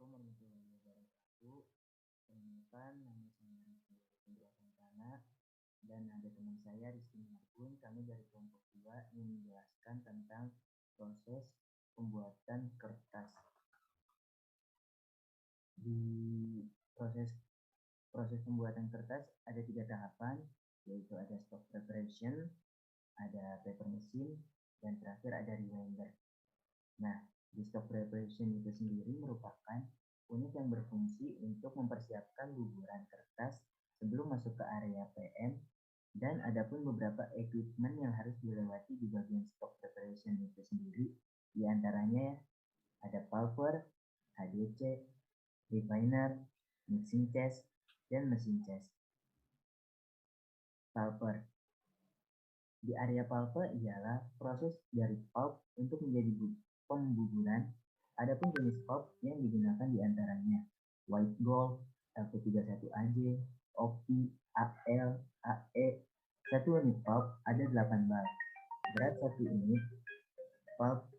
Assalamualaikum warahmatullahi wabarakatuh. Perkenalkan, nama saya Rizky Santana dan ada teman saya Rizky Margun. Kami dari kelompok 2 ingin menjelaskan tentang proses pembuatan kertas. Di proses pembuatan kertas ada 3 tahapan, yaitu ada stock preparation, ada paper machine, dan terakhir ada reminder. Nah, di stock preparation itu sendiri merupakan unit yang berfungsi untuk mempersiapkan guguran kertas sebelum masuk ke area PM, dan adapun beberapa equipment yang harus dilewati di bagian stock preparation itu sendiri, diantaranya ada pulper, HDC, refiner, mixing chest, dan mesin chest. Pulper. Di area pulper ialah proses dari pulp untuk menjadi pembuburan. Adapun jenis pulp yang digunakan diantaranya white gold, LP31AJ, OP, AL, AE. Satu unit pulp ada 8 bal. Berat satu unit pulp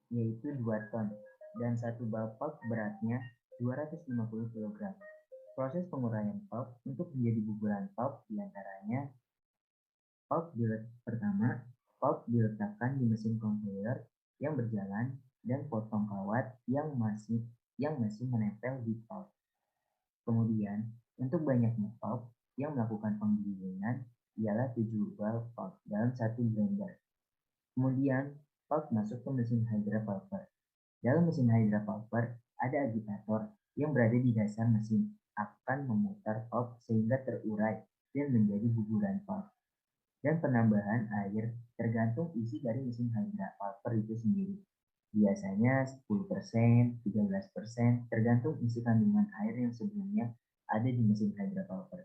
yaitu 2 ton dan satu bal pulp beratnya 250 kg. Proses penguraian pulp untuk menjadi buburan pulp diantaranya pertama, pulp diletakkan di mesin conveyor yang berjalan dan potong kawat yang masih menempel di pulp. Kemudian, untuk banyaknya pulp yang melakukan penggilingan ialah 7 bal pulp dalam satu blender. Kemudian, pulp masuk ke mesin hydra pulper. Dalam mesin hydra pulper ada agitator yang berada di dasar mesin akan memutar pulp sehingga terurai dan menjadi buburan pulp. Dan penambahan air tergantung isi dari mesin hydra pulper itu sendiri. Biasanya 10%, 13%, tergantung isi kandungan air yang sebelumnya ada di mesin hydra pulper.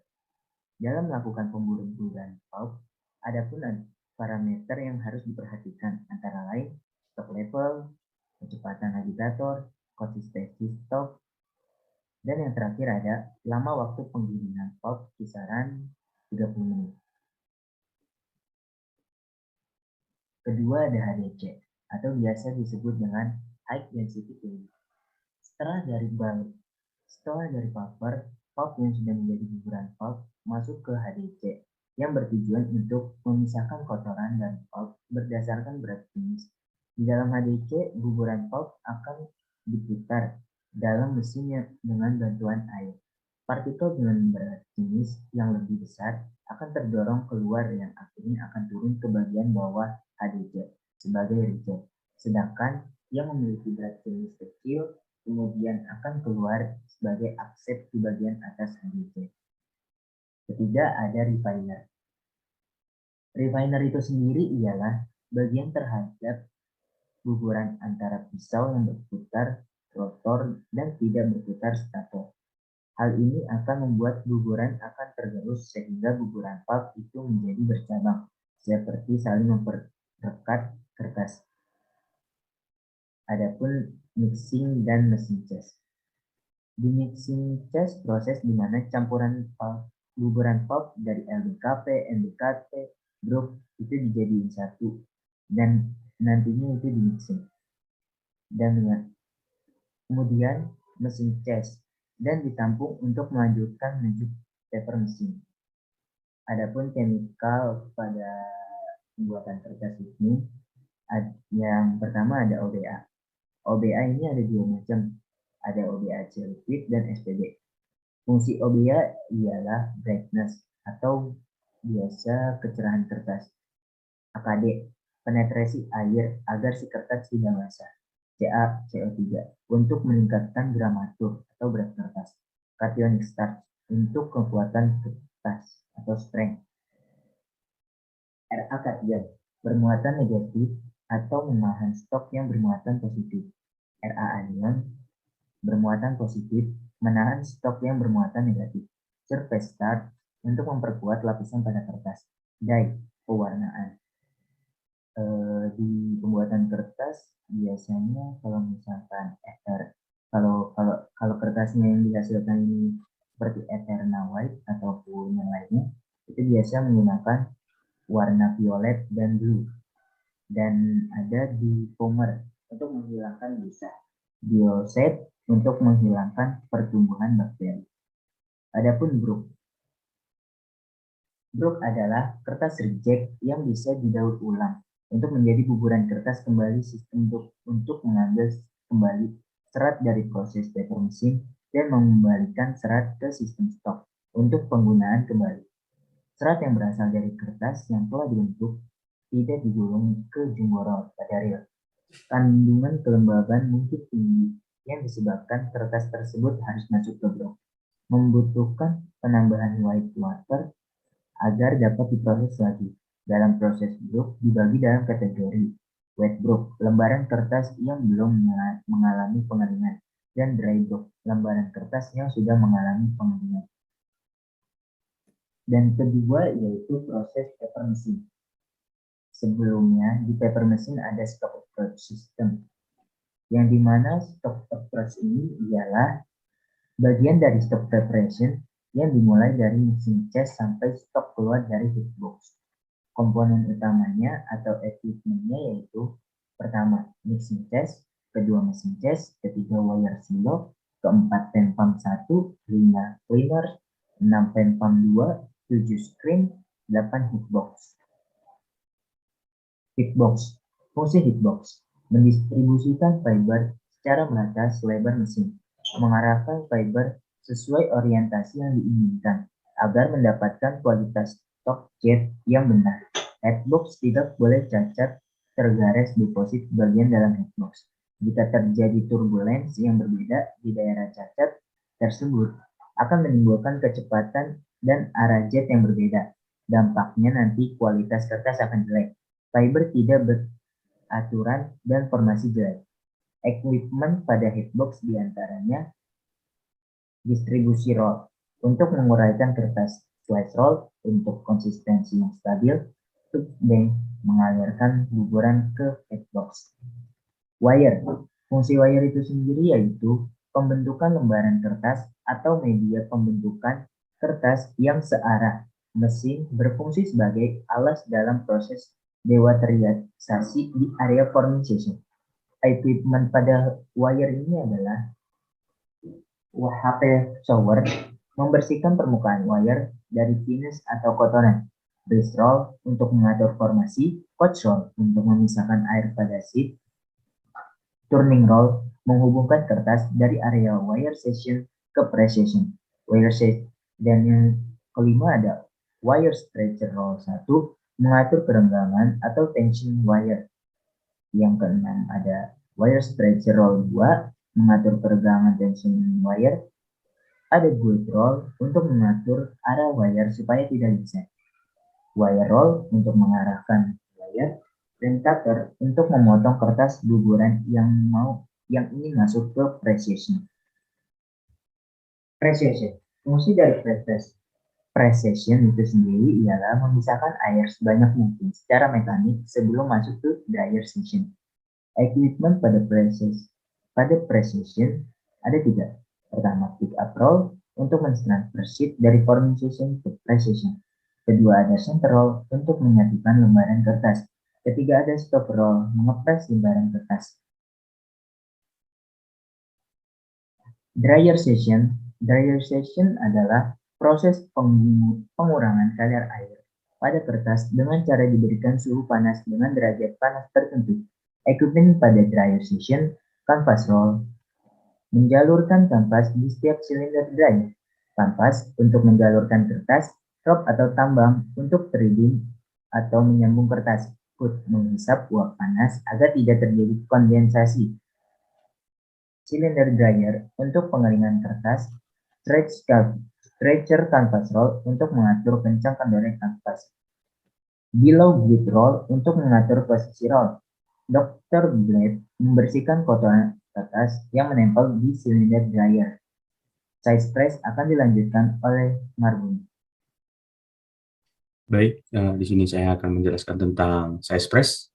Dalam melakukan pembuburan pulp, ada pun parameter yang harus diperhatikan, antara lain stock level, kecepatan agitator, konsistensi stok, dan yang terakhir ada lama waktu penggilingan pulp kisaran 30 menit. Kedua ada HDC, atau biasa disebut dengan High Density Fluid. Setelah dari pulper, pulp yang sudah menjadi buburan pulp masuk ke HDC, yang bertujuan untuk memisahkan kotoran dan pulp berdasarkan berat jenis. Di dalam HDC, buburan pulp akan diputar dalam mesinnya dengan bantuan air. Partikel dengan berat jenis yang lebih besar akan terdorong keluar yang akhirnya akan turun ke bagian bawah HDC sebagai reject. Sedangkan yang memiliki berat jenis kecil kemudian akan keluar sebagai accept di bagian atas HDC. Ketiga ada refiner. Refiner itu sendiri ialah bagian terhadap buburan antara pisau yang berputar, rotor, dan tidak berputar stator. Hal ini akan membuat buburan akan tergerus sehingga buburan pulp itu menjadi bercabang, seperti saling memperdekat kertas. Adapun mixing dan mesin chest. Di mixing chest proses di mana campuran buburan pulp dari LDKP, NDKP, group itu dijadiin satu dan nantinya itu di mixing. Dan kemudian mesin chest dan ditampung untuk melanjutkan menuju paper machine. Adapun chemical pada pembuatan kertas ini, yang pertama ada OBA. OBA ini ada 2 macam, ada OBA liquid dan SPB. Fungsi OBA ialah brightness atau biasa kecerahan kertas. AKD, penetrasi air agar si kertas tidak basah. Ca, CO3, untuk meningkatkan gramatur atau berat kertas. Cationic starch, untuk kekuatan kertas atau strength. Ra kation, bermuatan negatif atau menahan stok yang bermuatan positif. Ra anion, bermuatan positif, menahan stok yang bermuatan negatif. Surface starch, untuk memperkuat lapisan pada kertas. Dye, pewarnaan. Di pembuatan kertas biasanya kalau misalkan kalau kertasnya yang dihasilkan ini seperti Eterna White ataupun yang lainnya, itu biasa menggunakan warna violet dan blue, dan ada di foamer untuk menghilangkan busa. Bioset untuk menghilangkan pertumbuhan bakteri. Adapun Brook adalah kertas reject yang bisa didaur ulang untuk menjadi guguran kertas kembali sistem untuk mengambil kembali serat dari proses paper machine dan mengembalikan serat ke sistem stok untuk penggunaan kembali. Serat yang berasal dari kertas yang telah dibentuk tidak digulung ke jumbo roll pada reel. Kandungan kelembaban mungkin tinggi yang disebabkan kertas tersebut harus masuk ke Brook, membutuhkan penambahan white water agar dapat diproses lagi. Dalam proses Brook dibagi dalam kategori wet Brook, lembaran kertas yang belum mengalami pengeringan, dan dry Brook, lembaran kertas yang sudah mengalami pengeringan. Dan kedua yaitu proses paper machine. Sebelumnya di paper machine ada stock approach system, yang dimana stock approach ini ialah bagian dari stock preparation yang dimulai dari mixing chest sampai stok keluar dari hitbox. Komponen utamanya atau equipmentnya yaitu pertama mixing chest, kedua mixing chest, ketiga wire silo, keempat pen pump 1, 5 cleaner, 6 pen pump 2, 7 screen, 8 hitbox. Hitbox. Fungsi hitbox mendistribusikan fiber secara merata selebar mesin, mengarahkan fiber sesuai orientasi yang diinginkan agar mendapatkan kualitas stok jet yang benar. Headbox tidak boleh cacat tergaris deposit bagian dalam headbox. Jika terjadi turbulence yang berbeda di daerah cacat tersebut, akan menimbulkan kecepatan dan arah jet yang berbeda. Dampaknya nanti kualitas kertas akan jelek. Fiber tidak beraturan dan formasi jelek. Equipment pada hitbox diantaranya distribusi roll untuk menguraikan kertas, slice roll untuk konsistensi yang stabil, tube bank mengalirkan guguran ke hitbox. Wire. Fungsi wire itu sendiri yaitu pembentukan lembaran kertas atau media pembentukan kertas yang searah. Mesin berfungsi sebagai alas dalam proses dewaterisasi di area forming station. Equipment pada wire ini adalah HP shower, membersihkan permukaan wire dari finish atau kotoran, base roll untuk mengatur formasi, coach roll untuk memisahkan air pada sheet, turning roll menghubungkan kertas dari area wire session ke press session. Dan yang kelima ada wire stretcher roll 1 mengatur kerenggangan atau tension wire. Yang keenam ada wire stretcher roll 2 mengatur kerenggangan tension wire. Ada guide roll untuk mengatur arah wire supaya tidak licin. Wire roll untuk mengarahkan wire, dan cutter untuk memotong kertas guguran yang ingin masuk ke precision. Precision. Fungsi dari precision itu sendiri ialah memisahkan air sebanyak mungkin secara mekanik sebelum masuk ke dryer session. Equipment pada precision ada 3. Pertama, pick up roll untuk mentransfer sheet dari forming session ke precision. Kedua, ada center roll untuk menyatukan lembaran kertas. Ketiga, ada stop roll mengepres lembaran kertas. Dryer session adalah proses pengurangan kadar air pada kertas dengan cara diberikan suhu panas dengan derajat panas tertentu. Equipment pada dryer session, kanvas roll, menjalurkan kanvas di setiap silinder dryer. Kanvas untuk menjalurkan kertas, rop atau tambang untuk threading atau menyambung kertas. Hood menghisap uap panas agar tidak terjadi kondensasi. Silinder dryer untuk pengeringan kertas, stretcher canvas roll untuk mengatur kencang kendornya kanvas. Below blade roll untuk mengatur posisi roll. Dr. Blade membersihkan kotoran kertas yang menempel di silinder dryer. Size press akan dilanjutkan oleh Marbun. Baik, di sini saya akan menjelaskan tentang size press.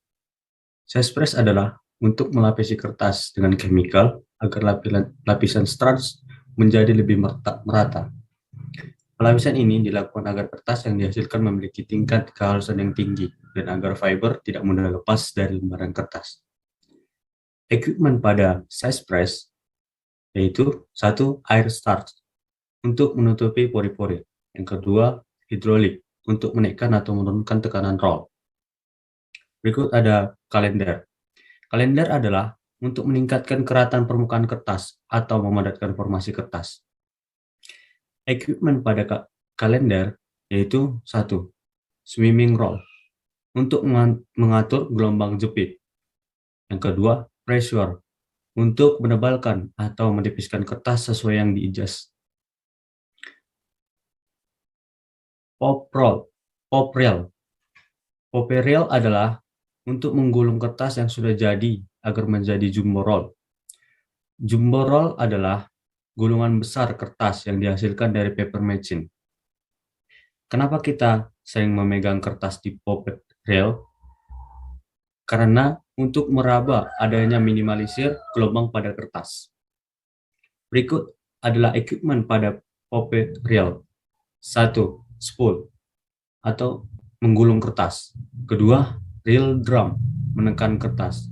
Size press adalah untuk melapisi kertas dengan chemical agar lapisan starch menjadi lebih merata. Pelapisan ini dilakukan agar kertas yang dihasilkan memiliki tingkat kehalusan yang tinggi dan agar fiber tidak mudah lepas dari lembaran kertas. Equipment pada size press yaitu satu, air starch untuk menutupi pori-pori. Yang kedua, hidrolik untuk menaikkan atau menurunkan tekanan roll. Berikut ada kalender. Kalender adalah untuk meningkatkan keratan permukaan kertas atau memadatkan formasi kertas. Equipment pada kalender yaitu satu, swimming roll untuk mengatur gelombang jepit. Yang kedua, pressure untuk menebalkan atau menipiskan kertas sesuai yang diijas. Pop roll, pop reel. Pop reel adalah untuk menggulung kertas yang sudah jadi agar menjadi jumbo roll. Jumbo roll adalah gulungan besar kertas yang dihasilkan dari paper machine. Kenapa kita sering memegang kertas di pop reel? Karena untuk meraba adanya minimalisir gelombang pada kertas. Berikut adalah equipment pada pop reel. Satu, spool atau menggulung kertas. Kedua, reel drum, menekan kertas.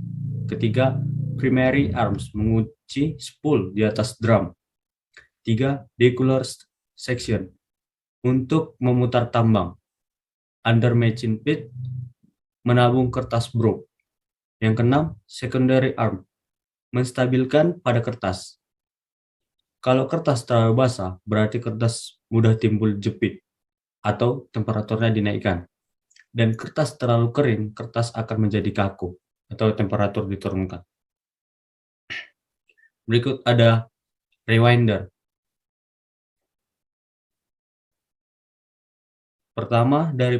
Ketiga, primary arms, mengunci spool di atas drum. Tiga, deculler section, untuk memutar tambang. Under machine pit, menabung kertas broke. Yang keenam, secondary arm, menstabilkan pada kertas. Kalau kertas terlalu basah, berarti kertas mudah timbul jepit atau temperaturnya dinaikkan. Dan kertas terlalu kering, kertas akan menjadi kaku atau temperatur diturunkan. Berikut ada rewinder. Pertama, dari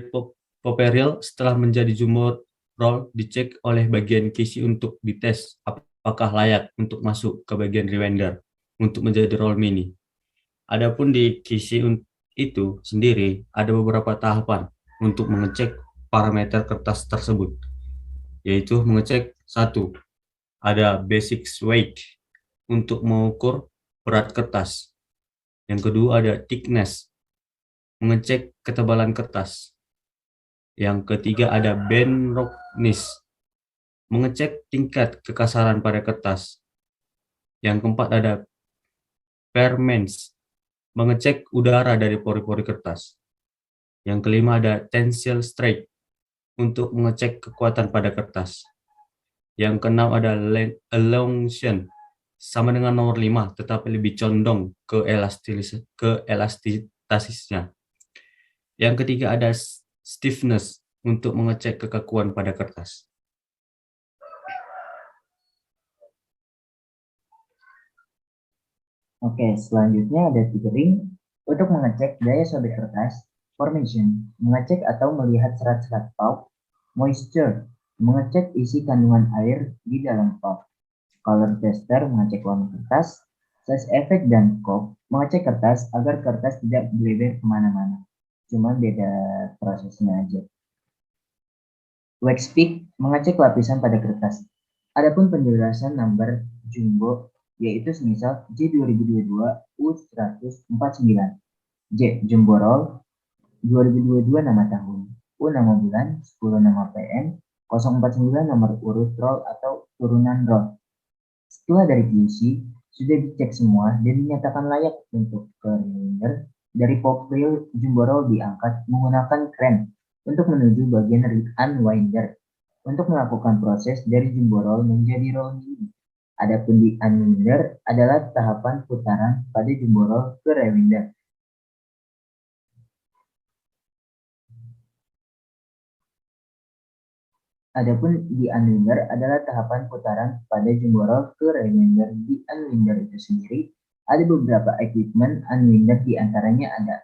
poperial setelah menjadi jumbo roll dicek oleh bagian kisi untuk dites apakah layak untuk masuk ke bagian rewinder untuk menjadi roll mini. Adapun di kisi itu sendiri ada beberapa tahapan untuk mengecek parameter kertas tersebut, yaitu mengecek satu, ada basic weight untuk mengukur berat kertas. Yang kedua ada thickness, mengecek ketebalan kertas. Yang ketiga ada bend roughness, mengecek tingkat kekasaran pada kertas. Yang keempat ada permeance, mengecek udara dari pori-pori kertas. Yang kelima ada tensile strength, untuk mengecek kekuatan pada kertas. Yang keenam ada elongation, sama dengan nomor 5, tetapi lebih condong ke elastisisnya. Yang ketiga ada stiffness, untuk mengecek kekakuan pada kertas. Oke, selanjutnya ada figuring untuk mengecek daya sobek kertas, formation, mengecek atau melihat serat-serat pulp, moisture, mengecek isi kandungan air di dalam pulp, color tester, mengecek warna kertas, size effect dan scope, mengecek kertas agar kertas tidak berlebar kemana-mana. Cuma beda prosesnya aja. Wax peak, mengecek lapisan pada kertas. Adapun penjelasan number jumbo yaitu semisal J2022 U149, J jumbo roll, 2022 nama tahun, U nama bulan, 10 nama PM, 049 nomor urut roll atau turunan roll. Setelah dari QC, sudah dicek semua dan dinyatakan layak untuk ke rewinder, dari pop reel jumbo roll diangkat menggunakan kren untuk menuju bagian unwinder untuk melakukan proses dari jumbo roll menjadi roll mini. Adapun di unwinder adalah tahapan putaran pada jumbo roll ke rewinder. Adapun di unwinder adalah tahapan putaran pada jumbo roll ke rewinder. Di unwinder itu sendiri ada beberapa equipment unwinder, diantaranya ada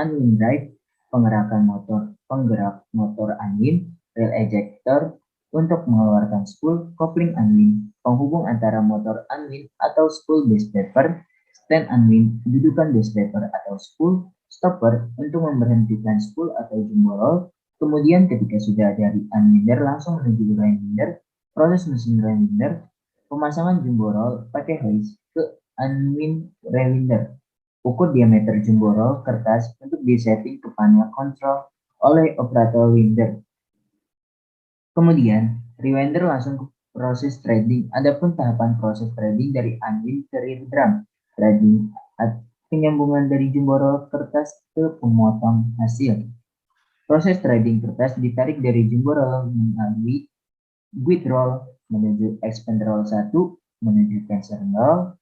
unwind drive, penggerak motor unwind, rail ejector untuk mengeluarkan spool, coupling unwind, penghubung antara motor unwind atau spool base paper, stand unwind, dudukan base paper atau spool, stopper untuk memberhentikan spool atau jumbo roll. Kemudian ketika sudah dari unwinder langsung menuju rewinder, proses mesin rewinder, pemasangan jumbo roll pakai hoist ke unwind rewinder. Ukur diameter jumbo roll kertas untuk disetting ke panel kontrol oleh operator winder. Kemudian rewinder langsung Proses trading. Adapun tahapan proses trading dari anvil ke rear drum. Trading penyambungan dari jumbo roll kertas ke pemotong hasil. Proses trading kertas ditarik dari jumbo roll melalui guide roll menuju expander roll 1, menuju tension roll,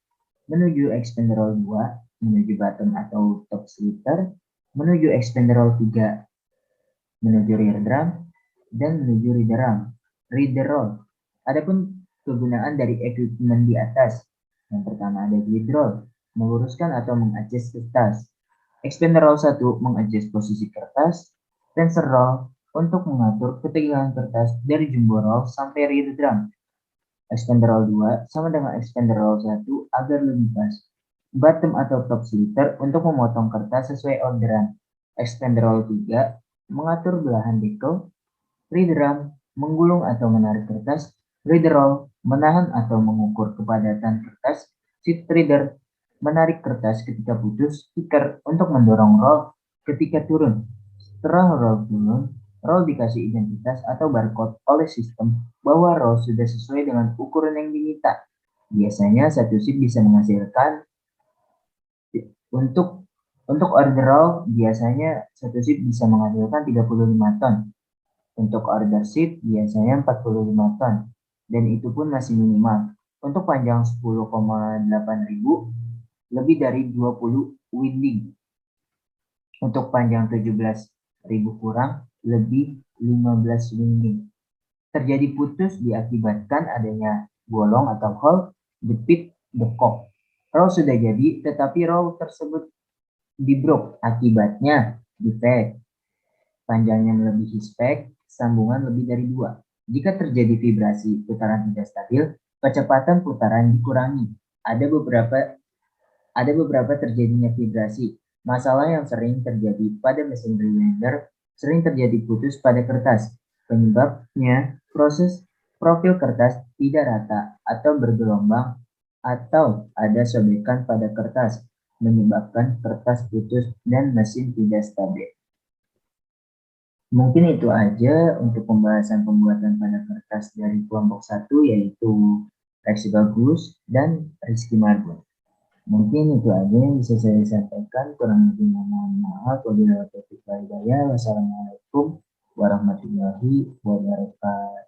menuju expander roll 2, menuju bottom atau top slitter, menuju expander roll 3, menuju rear drum, dan menuju reader roll. Adapun kegunaan dari equipment di atas. Yang pertama ada grid roll, meluruskan atau mengadjust kertas. Expander roll 1 mengadjust posisi kertas. Tensor roll untuk mengatur ketegangan kertas dari jumbo roll sampai rear drum. Expander roll 2 sama dengan expander roll 1 agar lebih pas. Bottom atau top slitter untuk memotong kertas sesuai orderan. Expander roll 3 mengatur belahan decal. Reader drum menggulung atau menarik kertas. Reader roll menahan atau mengukur kepadatan kertas. Sheet reader menarik kertas ketika putus. Kicker untuk mendorong roll ketika turun. Setelah roll turun, roll dikasih identitas atau barcode oleh sistem bahwa roll sudah sesuai dengan ukuran yang diminta. Biasanya satu sheet bisa menghasilkan untuk order roll biasanya satu sheet bisa menghasilkan 35 ton. Untuk order sheet biasanya 45 ton, dan itu pun masih minimal. Untuk panjang 10,8 ribu, lebih dari 20 winding. Untuk panjang 17.000 kurang, lebih 15 winding. Terjadi putus diakibatkan adanya bolong atau hole, jepit, dekok. Roll sudah jadi, tetapi roll tersebut dibrok. Akibatnya defect. Panjangnya melebihi spek, sambungan lebih dari 2. Jika terjadi vibrasi putaran tidak stabil, kecepatan putaran dikurangi. Ada beberapa terjadinya vibrasi. Masalah yang sering terjadi pada mesin rewinder sering terjadi putus pada kertas. Penyebabnya proses profil kertas tidak rata atau bergelombang atau ada sobekan pada kertas, menyebabkan kertas putus dan mesin tidak stabil. Mungkin itu aja untuk pembahasan pembuatan pada kertas dari kelompok 1, yaitu Reksi Bagus dan Rizky Marbun. Mungkin itu aja yang bisa saya sampaikan. Kurang lebih mohon maaf. Wabillahi taufiq wal hidayah. Wassalamualaikum warahmatullahi wabarakatuh.